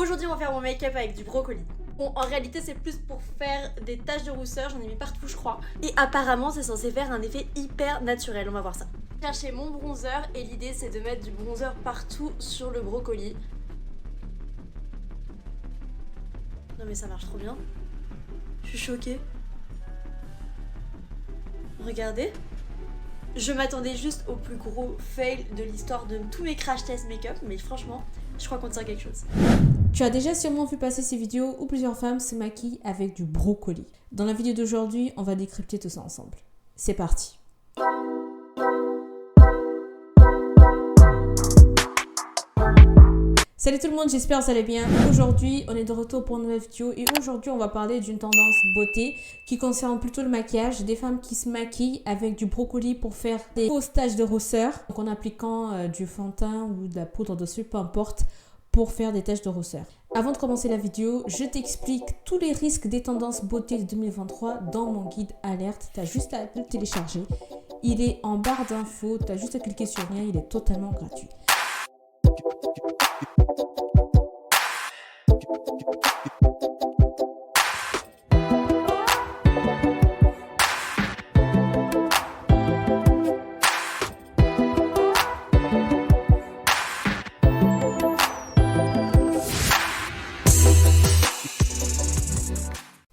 Aujourd'hui on va faire mon make-up avec du brocoli. Bon, en réalité c'est plus pour faire des taches de rousseur, j'en ai mis partout je crois. Et apparemment c'est censé faire un effet hyper naturel, on va voir ça. J'ai cherché mon bronzer et l'idée c'est de mettre du bronzer partout sur le brocoli. Non mais ça marche trop bien. Je suis choquée. Regardez. Je m'attendais juste au plus gros fail de l'histoire de tous mes crash test make-up, mais franchement, je crois qu'on tient quelque chose. Tu as déjà sûrement vu passer ces vidéos où plusieurs femmes se maquillent avec du brocoli. Dans la vidéo d'aujourd'hui, on va décrypter tout ça ensemble. C'est parti! Salut tout le monde, j'espère que vous allez bien. Aujourd'hui, on est de retour pour une nouvelle vidéo et aujourd'hui, on va parler d'une tendance beauté qui concerne plutôt le maquillage. Des femmes qui se maquillent avec du brocoli pour faire des fausses taches de rousseur, donc en appliquant du fond de teint ou de la poudre dessus, peu importe, pour faire des taches de rousseur. Avant de commencer la vidéo, je t'explique tous les risques des tendances beauté de 2023 dans mon guide alerte. Tu as juste à le télécharger. Il est en barre d'infos, tu as juste à cliquer sur le lien, il est totalement gratuit.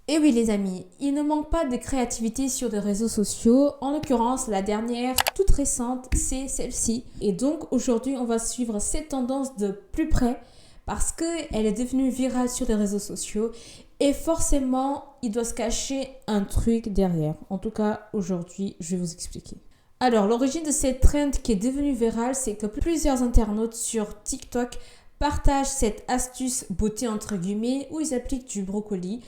Et oui les amis, il ne manque pas de créativité sur les réseaux sociaux. En l'occurrence, la dernière, toute récente, c'est celle-ci. Et donc aujourd'hui, on va suivre cette tendance de plus près parce qu'elle est devenue virale sur les réseaux sociaux. Et forcément, il doit se cacher un truc derrière. En tout cas, aujourd'hui, je vais vous expliquer. Alors, l'origine de cette trend qui est devenue virale, c'est que plusieurs internautes sur TikTok partagent cette astuce beauté entre guillemets où ils appliquent du brocoli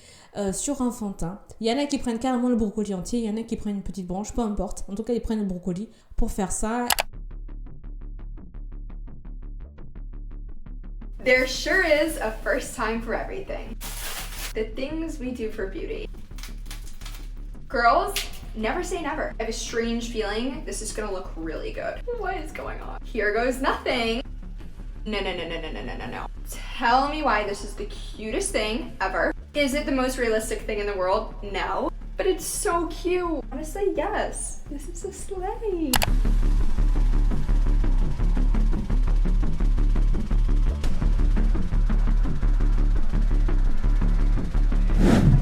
sur un fond de teint. Il y en a qui prennent carrément le brocoli entier, il y en a qui prennent une petite branche, peu importe. En tout cas, ils prennent le brocoli pour faire ça. There sure is a first time for everything. The things we do for beauty. Girls, never say never. I have a strange feeling this is gonna look really good. What is going on? Here goes nothing. No. Tell me why this is the cutest thing ever. Is it the most realistic thing in the world? No. But it's so cute. Honestly, yes. This is a sleigh.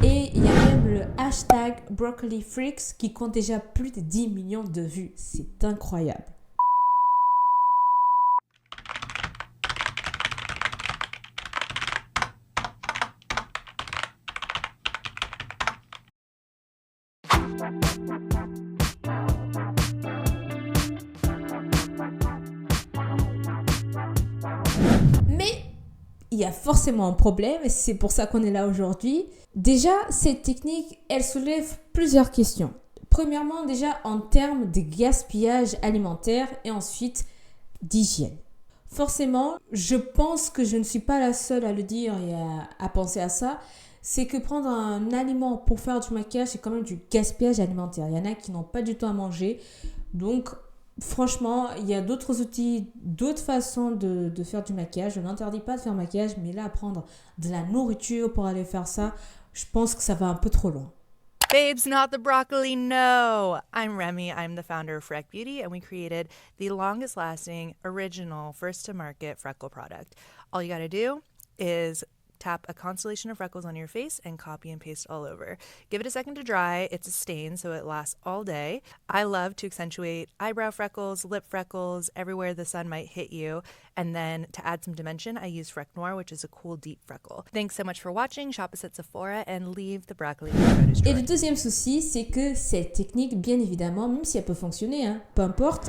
Et il y a même le hashtag Broccoli Freaks qui compte déjà plus de 10 millions de vues. C'est incroyable. Mais il y a forcément un problème et c'est pour ça qu'on est là aujourd'hui. Déjà, cette technique, elle soulève plusieurs questions. Premièrement, déjà en termes de gaspillage alimentaire et ensuite d'hygiène. Forcément, je pense que je ne suis pas la seule à le dire et à penser à ça. C'est que prendre un aliment pour faire du maquillage, c'est quand même du gaspillage alimentaire. Il y en a qui n'ont pas du tout à manger. Donc, franchement, il y a d'autres outils, d'autres façons de faire du maquillage. Je n'interdis pas de faire maquillage, mais là, prendre de la nourriture pour aller faire ça, je pense que ça va un peu trop loin. Babes, not the broccoli, no! I'm Remy, I'm the founder of Freck Beauty, and we created the longest lasting, original, first to market freckle product. All you gotta do is tap a constellation of freckles on your face and copy and paste all over. Give it a second to dry. It's a stain, so it lasts all day. I love to accentuate eyebrow freckles, lip freckles, everywhere the sun might hit you. And then to add some dimension, I use Freck Noir, which is a cool deep freckle. Thanks so much for watching. Shop us at Sephora and leave the broccoli produce Et drawer. le deuxième souci, c'est que cette technique, bien évidemment, même si elle peut fonctionner, peu importe,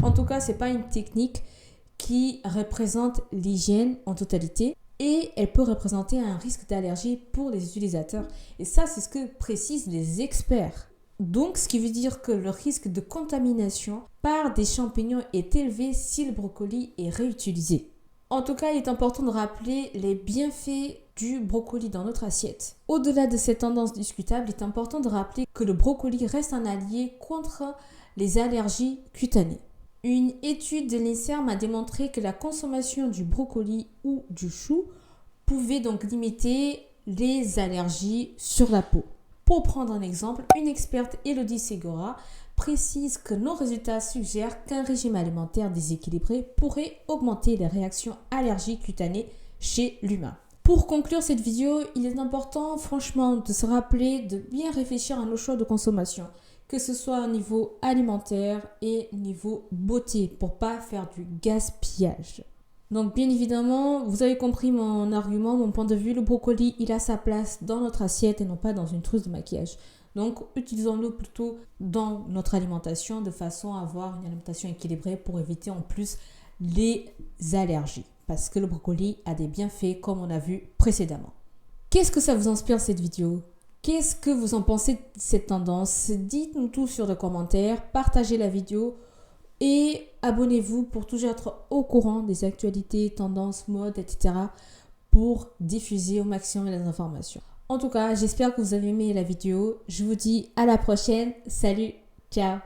En tout cas, c'est pas une technique qui représente l'hygiène en totalité et elle peut représenter un risque d'allergie pour les utilisateurs. Et ça, c'est ce que précisent les experts. Donc, ce qui veut dire que le risque de contamination par des champignons est élevé si le brocoli est réutilisé. En tout cas, il est important de rappeler les bienfaits du brocoli dans notre assiette. Au-delà de cette tendance discutable, il est important de rappeler que le brocoli reste un allié contre les allergies cutanées. Une étude de l'INSERM a démontré que la consommation du brocoli ou du chou pouvait donc limiter les allergies sur la peau. Pour prendre un exemple, une experte, Elodie Segura, précise que nos résultats suggèrent qu'un régime alimentaire déséquilibré pourrait augmenter les réactions allergiques cutanées chez l'humain. Pour conclure cette vidéo, il est important franchement de se rappeler de bien réfléchir à nos choix de consommation, que ce soit au niveau alimentaire et niveau beauté, pour pas faire du gaspillage. Donc bien évidemment, vous avez compris mon argument, mon point de vue, le brocoli, il a sa place dans notre assiette et non pas dans une trousse de maquillage. Donc utilisons-le plutôt dans notre alimentation de façon à avoir une alimentation équilibrée pour éviter en plus les allergies. Parce que le brocoli a des bienfaits comme on a vu précédemment. Qu'est-ce que ça vous inspire cette vidéo ? Qu'est-ce que vous en pensez de cette tendance ? Dites-nous tout sur les commentaires, partagez la vidéo et abonnez-vous pour toujours être au courant des actualités, tendances, modes, etc. pour diffuser au maximum les informations. En tout cas, j'espère que vous avez aimé la vidéo. Je vous dis à la prochaine. Salut, ciao.